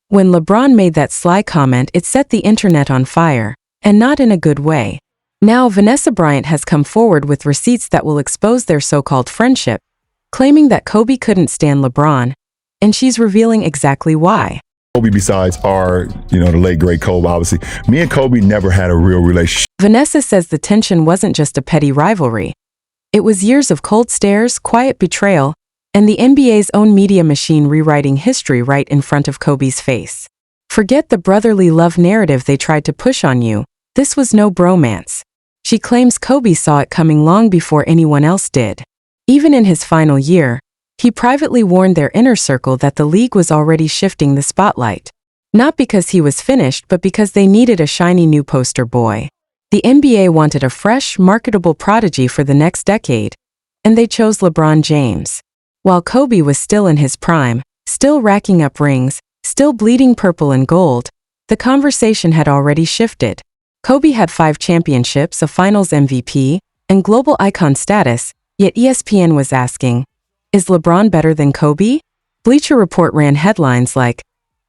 When LeBron made that sly comment, it set the internet on fire, and not in a good way. Now Vanessa Bryant has come forward with receipts that will expose their so-called friendship, claiming that Kobe couldn't stand LeBron, and she's revealing exactly why. Kobe, besides the late great Kobe, obviously, me and Kobe never had a real relationship. Vanessa says the tension wasn't just a petty rivalry. It was years of cold stares, quiet betrayal, and the NBA's own media machine rewriting history right in front of Kobe's face. Forget the brotherly love narrative they tried to push on you. This was no bromance. She claims Kobe saw it coming long before anyone else did. Even in his final year, he privately warned their inner circle that the league was already shifting the spotlight. Not because he was finished, but because they needed a shiny new poster boy. The NBA wanted a fresh, marketable prodigy for the next decade, and they chose LeBron James. While Kobe was still in his prime, still racking up rings, still bleeding purple and gold, the conversation had already shifted. Kobe had 5 championships, a finals MVP, and global icon status, yet ESPN was asking, is LeBron better than Kobe? Bleacher Report ran headlines like,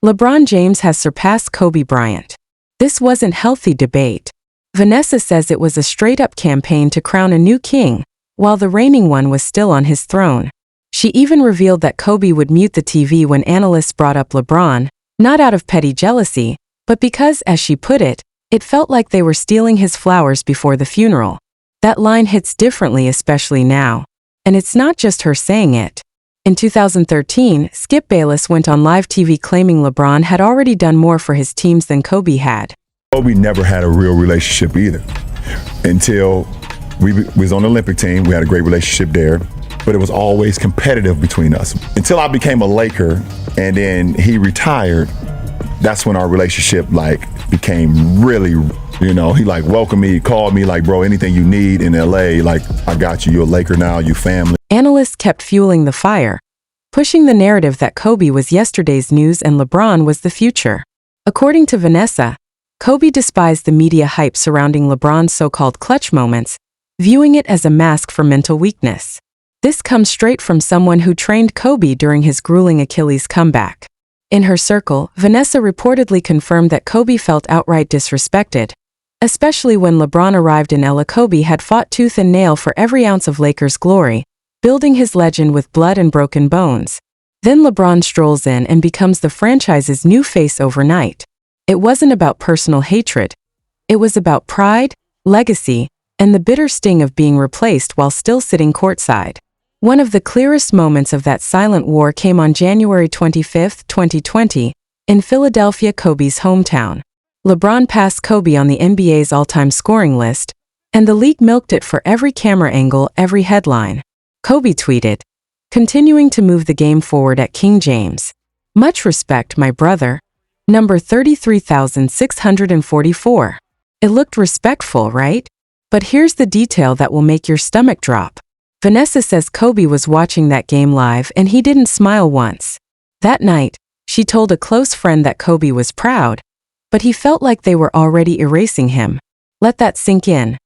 LeBron James has surpassed Kobe Bryant. This wasn't healthy debate. Vanessa says it was a straight-up campaign to crown a new king, while the reigning one was still on his throne. She even revealed that Kobe would mute the TV when analysts brought up LeBron, not out of petty jealousy, but because, as she put it, it felt like they were stealing his flowers before the funeral. That line hits differently, especially now. And it's not just her saying it. In 2013, Skip Bayless went on live TV claiming LeBron had already done more for his teams than Kobe had. Kobe never had a real relationship either. Until we was on the Olympic team, we had a great relationship there, but it was always competitive between us. Until I became a Laker and then he retired, that's when our relationship became really, he welcomed me, called me bro, anything you need in LA, I got you, you're a Laker now, you family. Analysts kept fueling the fire, pushing the narrative that Kobe was yesterday's news and LeBron was the future. According to Vanessa, Kobe despised the media hype surrounding LeBron's so-called clutch moments, viewing it as a mask for mental weakness. This comes straight from someone who trained Kobe during his grueling Achilles comeback. In her circle, Vanessa reportedly confirmed that Kobe felt outright disrespected, especially when LeBron arrived in LA. Kobe had fought tooth and nail for every ounce of Lakers' glory, building his legend with blood and broken bones. Then LeBron strolls in and becomes the franchise's new face overnight. It wasn't about personal hatred. It was about pride, legacy, and the bitter sting of being replaced while still sitting courtside. One of the clearest moments of that silent war came on January 25, 2020, in Philadelphia, Kobe's hometown. LeBron passed Kobe on the NBA's all-time scoring list, and the league milked it for every camera angle, every headline. Kobe tweeted, continuing to move the game forward at King James. Much respect, my brother. Number 33,644. It looked respectful, right? But here's the detail that will make your stomach drop. Vanessa says Kobe was watching that game live and he didn't smile once. That night, she told a close friend that Kobe was proud, but he felt like they were already erasing him. Let that sink in.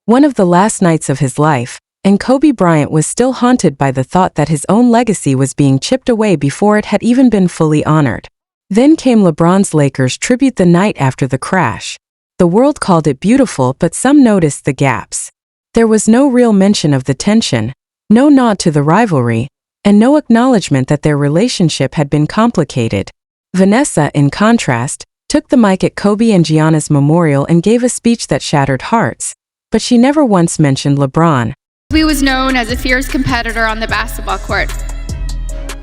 One of the last nights of his life, and Kobe Bryant was still haunted by the thought that his own legacy was being chipped away before it had even been fully honored. Then came LeBron's Lakers tribute the night after the crash. The world called it beautiful, but some noticed the gaps. There was no real mention of the tension, no nod to the rivalry, and no acknowledgement that their relationship had been complicated. Vanessa, in contrast, took the mic at Kobe and Gianna's memorial and gave a speech that shattered hearts, but she never once mentioned LeBron. He was known as a fierce competitor on the basketball court.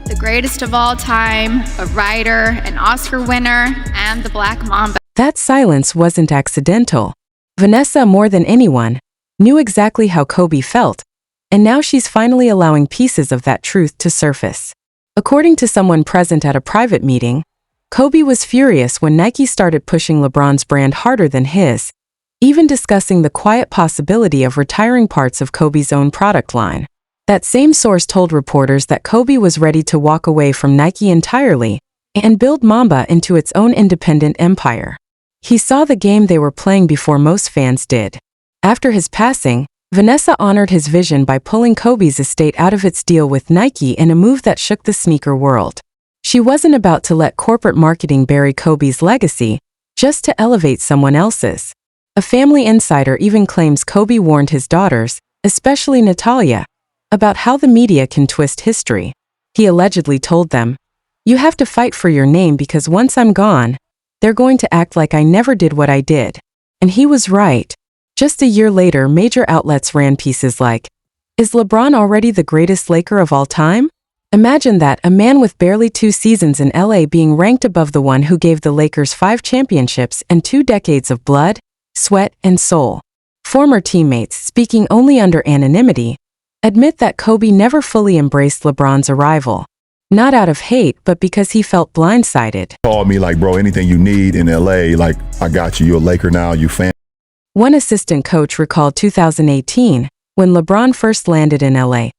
The greatest of all time, a writer, an Oscar winner, and the Black Mamba. That silence wasn't accidental. Vanessa, more than anyone, knew exactly how Kobe felt, and now she's finally allowing pieces of that truth to surface. According to someone present at a private meeting, Kobe was furious when Nike started pushing LeBron's brand harder than his, even discussing the quiet possibility of retiring parts of Kobe's own product line. That same source told reporters that Kobe was ready to walk away from Nike entirely and build Mamba into its own independent empire. He saw the game they were playing before most fans did. After his passing, Vanessa honored his vision by pulling Kobe's estate out of its deal with Nike in a move that shook the sneaker world. She wasn't about to let corporate marketing bury Kobe's legacy just to elevate someone else's. A family insider even claims Kobe warned his daughters, especially Natalia, about how the media can twist history. He allegedly told them, "You have to fight for your name because once I'm gone, they're going to act like I never did what I did." And he was right. Just a year later, major outlets ran pieces like, "Is LeBron already the greatest Laker of all time?" Imagine that, a man with barely 2 seasons in LA being ranked above the one who gave the Lakers 5 championships and 2 decades of blood, sweat, and soul. Former teammates, speaking only under anonymity, admit that Kobe never fully embraced LeBron's arrival. Not out of hate, but because he felt blindsided. Called me like, bro, anything you need in LA, like, I got you. You're a Laker now, you fan. One assistant coach recalled 2018, when LeBron first landed in LA.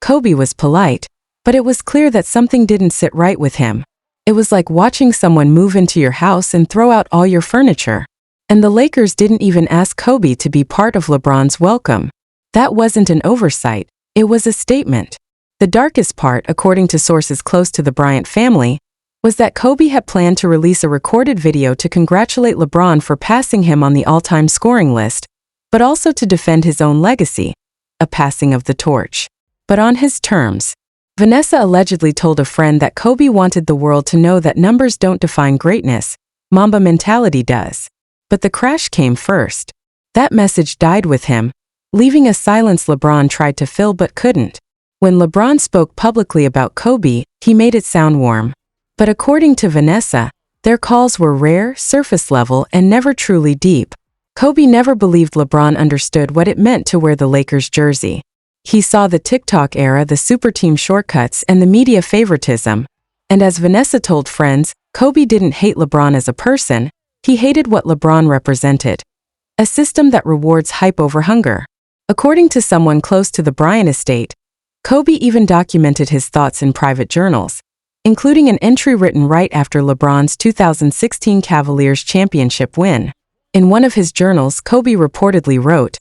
Kobe was polite, but it was clear that something didn't sit right with him. It was like watching someone move into your house and throw out all your furniture. And the Lakers didn't even ask Kobe to be part of LeBron's welcome. That wasn't an oversight, it was a statement. The darkest part, according to sources close to the Bryant family, was that Kobe had planned to release a recorded video to congratulate LeBron for passing him on the all-time scoring list, but also to defend his own legacy, a passing of the torch. But on his terms. Vanessa allegedly told a friend that Kobe wanted the world to know that numbers don't define greatness, Mamba mentality does. But the crash came first. That message died with him, leaving a silence LeBron tried to fill but couldn't. When LeBron spoke publicly about Kobe, he made it sound warm. But according to Vanessa, their calls were rare, surface level, and never truly deep. Kobe never believed LeBron understood what it meant to wear the Lakers jersey. He saw the TikTok era, the super team shortcuts, and the media favoritism. And as Vanessa told friends, Kobe didn't hate LeBron as a person, he hated what LeBron represented. A system that rewards hype over hunger. According to someone close to the Bryant estate, Kobe even documented his thoughts in private journals, including an entry written right after LeBron's 2016 Cavaliers championship win. In one of his journals, Kobe reportedly wrote,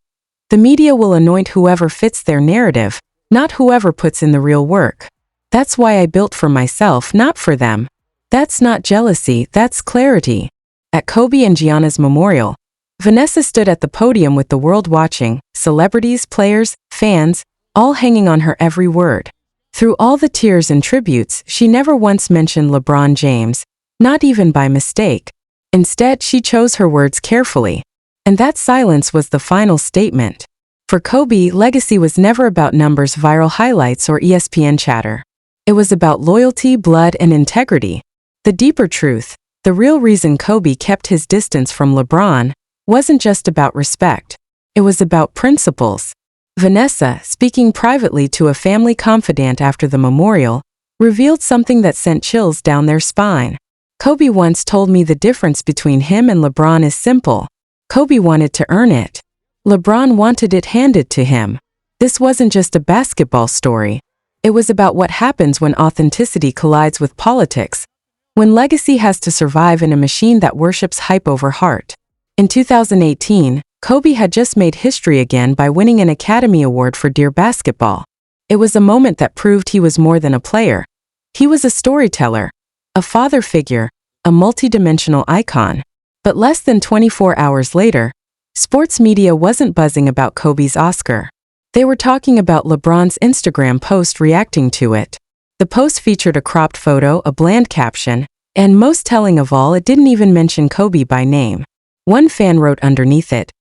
"The media will anoint whoever fits their narrative, not whoever puts in the real work. That's why I built for myself, not for them. That's not jealousy, that's clarity." At Kobe and Gianna's memorial, Vanessa stood at the podium with the world watching, celebrities, players, fans, all hanging on her every word. Through all the tears and tributes, she never once mentioned LeBron James, not even by mistake. Instead, she chose her words carefully. And that silence was the final statement. For Kobe, legacy was never about numbers, viral highlights, or ESPN chatter. It was about loyalty, blood, and integrity. The deeper truth, the real reason Kobe kept his distance from LeBron, wasn't just about respect. It was about principles. Vanessa, speaking privately to a family confidant after the memorial, revealed something that sent chills down their spine. "Kobe once told me the difference between him and LeBron is simple. Kobe wanted to earn it. LeBron wanted it handed to him. This wasn't just a basketball story. It was about what happens when authenticity collides with politics, when legacy has to survive in a machine that worships hype over heart." In 2018, Kobe had just made history again by winning an Academy Award for Dear Basketball. It was a moment that proved he was more than a player. He was a storyteller, a father figure, a multidimensional icon. But less than 24 hours later, sports media wasn't buzzing about Kobe's Oscar. They were talking about LeBron's Instagram post reacting to it. The post featured a cropped photo, a bland caption, and most telling of all, it didn't even mention Kobe by name. One fan wrote underneath it,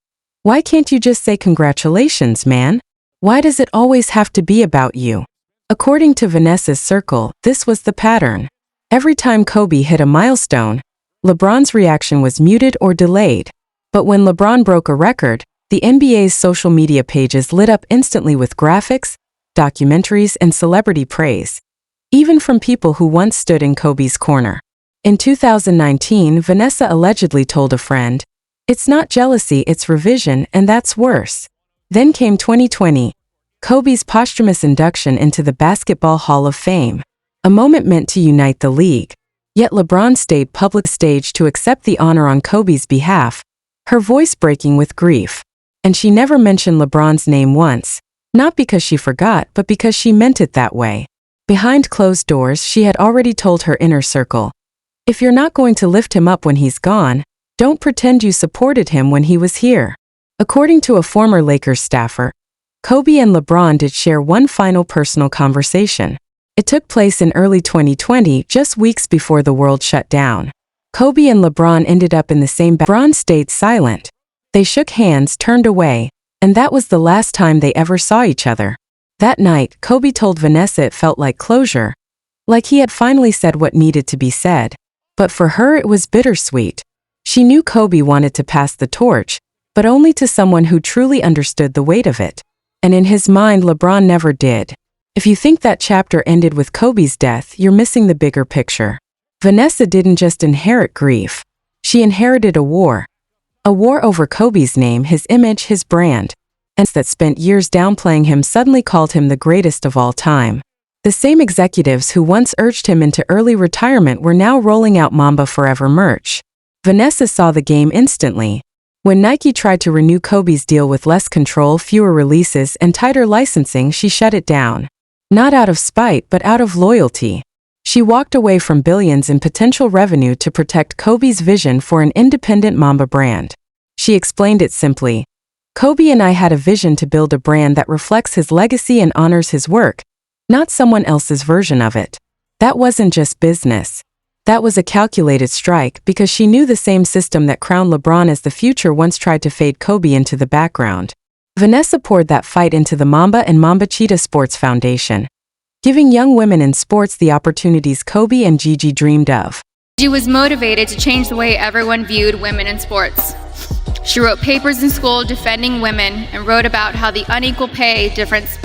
"Why can't you just say congratulations, man? Why does it always have to be about you?" According to Vanessa's circle, this was the pattern. Every time Kobe hit a milestone, LeBron's reaction was muted or delayed. But when LeBron broke a record, the NBA's social media pages lit up instantly with graphics, documentaries, and celebrity praise, even from people who once stood in Kobe's corner. In 2019, Vanessa allegedly told a friend, "It's not jealousy, it's revision, and that's worse." Then came 2020, Kobe's posthumous induction into the Basketball Hall of Fame, a moment meant to unite the league. Yet LeBron stayed public stage to accept the honor on Kobe's behalf, her voice breaking with grief. And she never mentioned LeBron's name once, not because she forgot, but because she meant it that way. Behind closed doors, she had already told her inner circle, "If you're not going to lift him up when he's gone, don't pretend you supported him when he was here." According to a former Lakers staffer, Kobe and LeBron did share one final personal conversation. It took place in early 2020, just weeks before the world shut down. Kobe and LeBron ended up in the same bed. LeBron stayed silent. They shook hands, turned away, and that was the last time they ever saw each other. That night, Kobe told Vanessa it felt like closure, like he had finally said what needed to be said. But for her it was bittersweet. She knew Kobe wanted to pass the torch, but only to someone who truly understood the weight of it. And in his mind, LeBron never did. If you think that chapter ended with Kobe's death, you're missing the bigger picture. Vanessa didn't just inherit grief. She inherited a war. A war over Kobe's name, his image, his brand. And that spent years downplaying him suddenly called him the greatest of all time. The same executives who once urged him into early retirement were now rolling out Mamba Forever merch. Vanessa saw the game instantly. When Nike tried to renew Kobe's deal with less control, fewer releases, and tighter licensing, she shut it down. Not out of spite, but out of loyalty. She walked away from billions in potential revenue to protect Kobe's vision for an independent Mamba brand. She explained it simply. "Kobe and I had a vision to build a brand that reflects his legacy and honors his work, not someone else's version of it." That wasn't just business. That was a calculated strike because she knew the same system that crowned LeBron as the future once tried to fade Kobe into the background. Vanessa poured that fight into the Mamba and Mamba Cheetah Sports Foundation, giving young women in sports the opportunities Kobe and Gigi dreamed of. She was motivated to change the way everyone viewed women in sports. She wrote papers in school defending women and wrote about how the unequal pay difference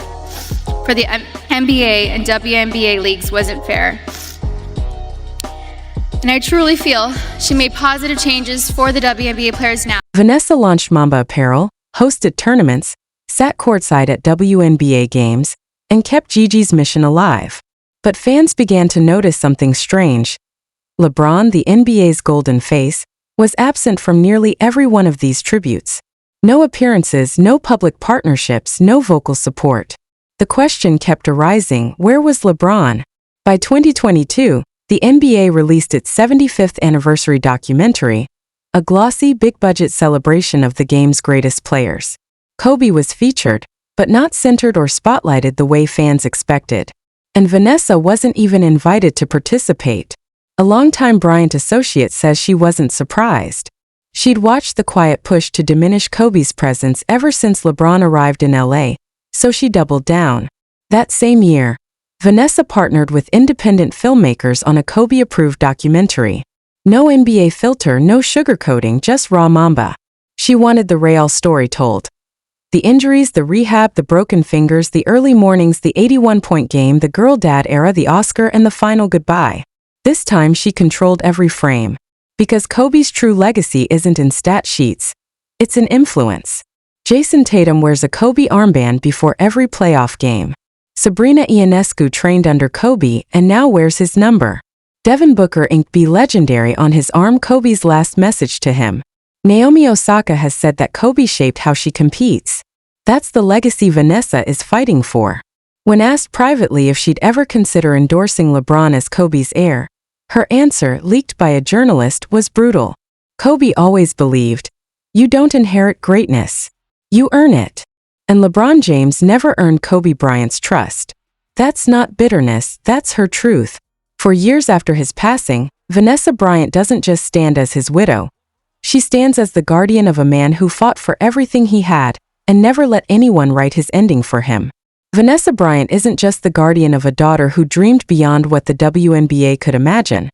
for the NBA and WNBA leagues wasn't fair. And I truly feel she made positive changes for the WNBA players now. Vanessa launched Mamba apparel, hosted tournaments, sat courtside at WNBA games, and kept Gigi's mission alive. But fans began to notice something strange. LeBron, the NBA's golden face, was absent from nearly every one of these tributes. No appearances, no public partnerships, no vocal support. The question kept arising, where was LeBron? By 2022, the NBA released its 75th anniversary documentary, a glossy, big-budget celebration of the game's greatest players. Kobe was featured, but not centered or spotlighted the way fans expected. And Vanessa wasn't even invited to participate. A longtime Bryant associate says she wasn't surprised. She'd watched the quiet push to diminish Kobe's presence ever since LeBron arrived in LA, so she doubled down. That same year, Vanessa partnered with independent filmmakers on a Kobe-approved documentary. No NBA filter, no sugarcoating, just raw Mamba. She wanted the real story told. The injuries, the rehab, the broken fingers, the early mornings, the 81-point game, the girl dad era, the Oscar, and the final goodbye. This time she controlled every frame. Because Kobe's true legacy isn't in stat sheets. It's in influence. Jason Tatum wears a Kobe armband before every playoff game. Sabrina Ionescu trained under Kobe and now wears his number. Devin Booker inked "Be Legendary" on his arm, Kobe's last message to him. Naomi Osaka has said that Kobe shaped how she competes. That's the legacy Vanessa is fighting for. When asked privately if she'd ever consider endorsing LeBron as Kobe's heir, her answer, leaked by a journalist, was brutal. Kobe always believed, "You don't inherit greatness. You earn it." And LeBron James never earned Kobe Bryant's trust. That's not bitterness, that's her truth. For years after his passing, Vanessa Bryant doesn't just stand as his widow. She stands as the guardian of a man who fought for everything he had and never let anyone write his ending for him. Vanessa Bryant isn't just the guardian of a daughter who dreamed beyond what the WNBA could imagine.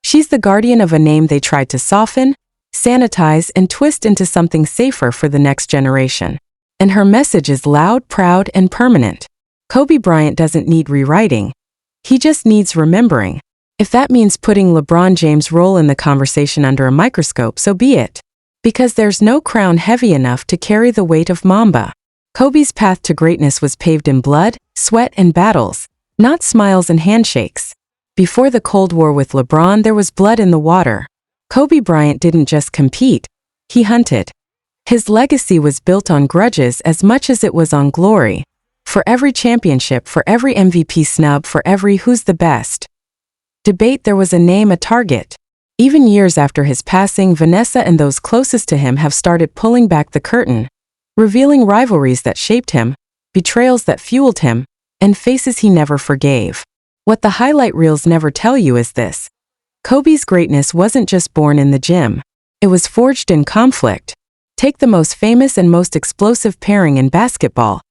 She's the guardian of a name they tried to soften, sanitize, and twist into something safer for the next generation. And her message is loud, proud, and permanent. Kobe Bryant doesn't need rewriting. He just needs remembering. If that means putting LeBron James' role in the conversation under a microscope, so be it. Because there's no crown heavy enough to carry the weight of Mamba. Kobe's path to greatness was paved in blood, sweat, and battles, not smiles and handshakes. Before the Cold War with LeBron, there was blood in the water. Kobe Bryant didn't just compete, he hunted. His legacy was built on grudges as much as it was on glory. For every championship, for every MVP snub, for every who's the best debate, there was a name, a target. Even years after his passing, Vanessa and those closest to him have started pulling back the curtain, revealing rivalries that shaped him, betrayals that fueled him, and faces he never forgave. What the highlight reels never tell you is this: Kobe's greatness wasn't just born in the gym. It was forged in conflict. Take the most famous and most explosive pairing in basketball: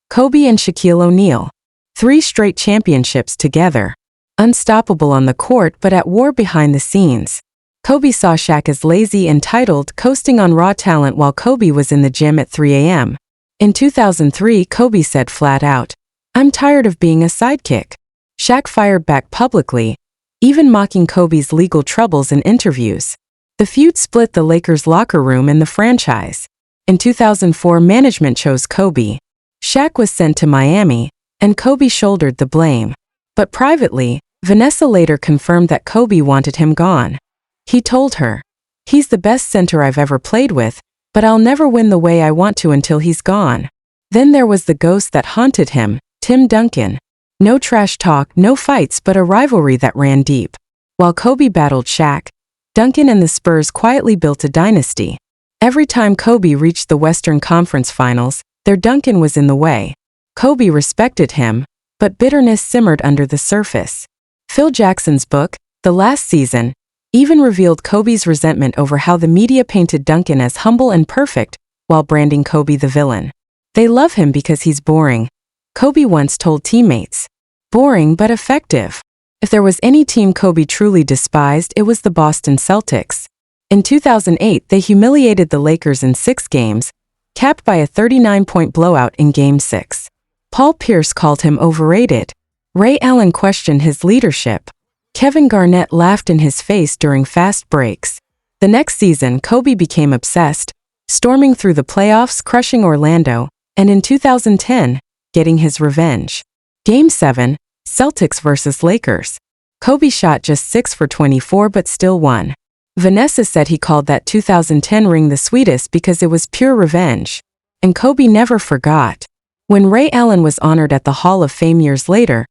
Kobe and Shaquille O'Neal. 3 straight championships together. Unstoppable on the court but at war behind the scenes. Kobe saw Shaq as lazy, entitled, coasting on raw talent while Kobe was in the gym at 3 a.m. In 2003, Kobe said flat out, "I'm tired of being a sidekick." Shaq fired back publicly, even mocking Kobe's legal troubles in interviews. The feud split the Lakers' locker room and the franchise. In 2004, management chose Kobe. Shaq was sent to Miami, and Kobe shouldered the blame. But privately, Vanessa later confirmed that Kobe wanted him gone. He told her, "He's the best center I've ever played with, but I'll never win the way I want to until he's gone." Then there was the ghost that haunted him, Tim Duncan. No trash talk, no fights, but a rivalry that ran deep. While Kobe battled Shaq, Duncan and the Spurs quietly built a dynasty. Every time Kobe reached the Western Conference Finals, their Duncan was in the way. Kobe respected him, but bitterness simmered under the surface. Phil Jackson's book, The Last Season, even revealed Kobe's resentment over how the media painted Duncan as humble and perfect, while branding Kobe the villain. "They love him because he's boring," Kobe once told teammates. Boring but effective. If there was any team Kobe truly despised, it was the Boston Celtics. In 2008, they humiliated the Lakers in 6 games, capped by a 39-point blowout in Game 6. Paul Pierce called him overrated. Ray Allen questioned his leadership. Kevin Garnett laughed in his face during fast breaks. The next season, Kobe became obsessed, storming through the playoffs, crushing Orlando, and in 2010, getting his revenge. Game 7, Celtics vs. Lakers. Kobe shot just 6 for 24 but still won. Vanessa said he called that 2010 ring the sweetest because it was pure revenge. And Kobe never forgot. When Ray Allen was honored at the Hall of Fame years later,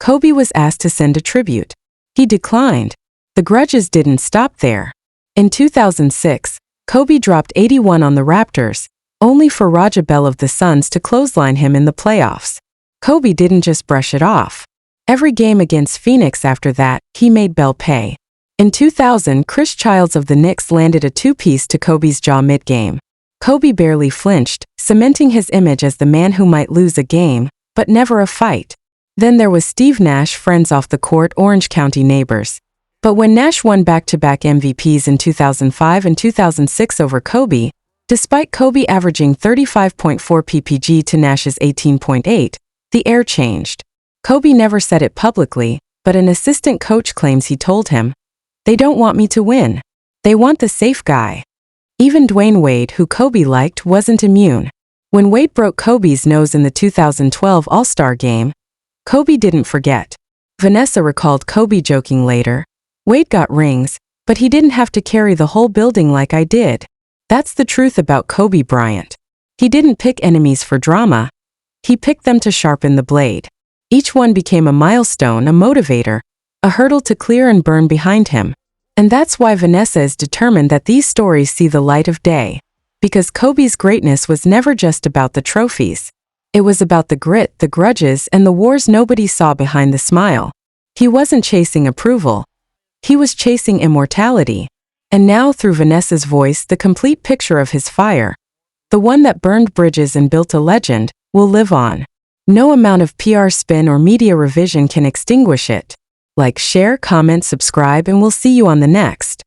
Kobe was asked to send a tribute. He declined. The grudges didn't stop there. In 2006, Kobe dropped 81 on the Raptors, only for Raja Bell of the Suns to clothesline him in the playoffs. Kobe didn't just brush it off. Every game against Phoenix after that, he made Bell pay. In 2000, Chris Childs of the Knicks landed a 2-piece to Kobe's jaw mid-game. Kobe barely flinched, cementing his image as the man who might lose a game, but never a fight. Then there was Steve Nash, friends off the court, Orange County neighbors. But when Nash won back-to-back MVPs in 2005 and 2006 over Kobe, despite Kobe averaging 35.4 ppg to Nash's 18.8, the air changed. Kobe never said it publicly, but an assistant coach claims he told him, "They don't want me to win. They want the safe guy." Even Dwayne Wade, who Kobe liked, wasn't immune. When Wade broke Kobe's nose in the 2012 All-Star Game, Kobe didn't forget. Vanessa recalled Kobe joking later, "Wade got rings, but he didn't have to carry the whole building like I did." That's the truth about Kobe Bryant. He didn't pick enemies for drama. He picked them to sharpen the blade. Each one became a milestone, a motivator, a hurdle to clear and burn behind him. And that's why Vanessa is determined that these stories see the light of day. Because Kobe's greatness was never just about the trophies. It was about the grit, the grudges, and the wars nobody saw behind the smile. He wasn't chasing approval. He was chasing immortality. And now, through Vanessa's voice, the complete picture of his fire, the one that burned bridges and built a legend, will live on. No amount of PR spin or media revision can extinguish it. Like, share, comment, subscribe, and we'll see you on the next.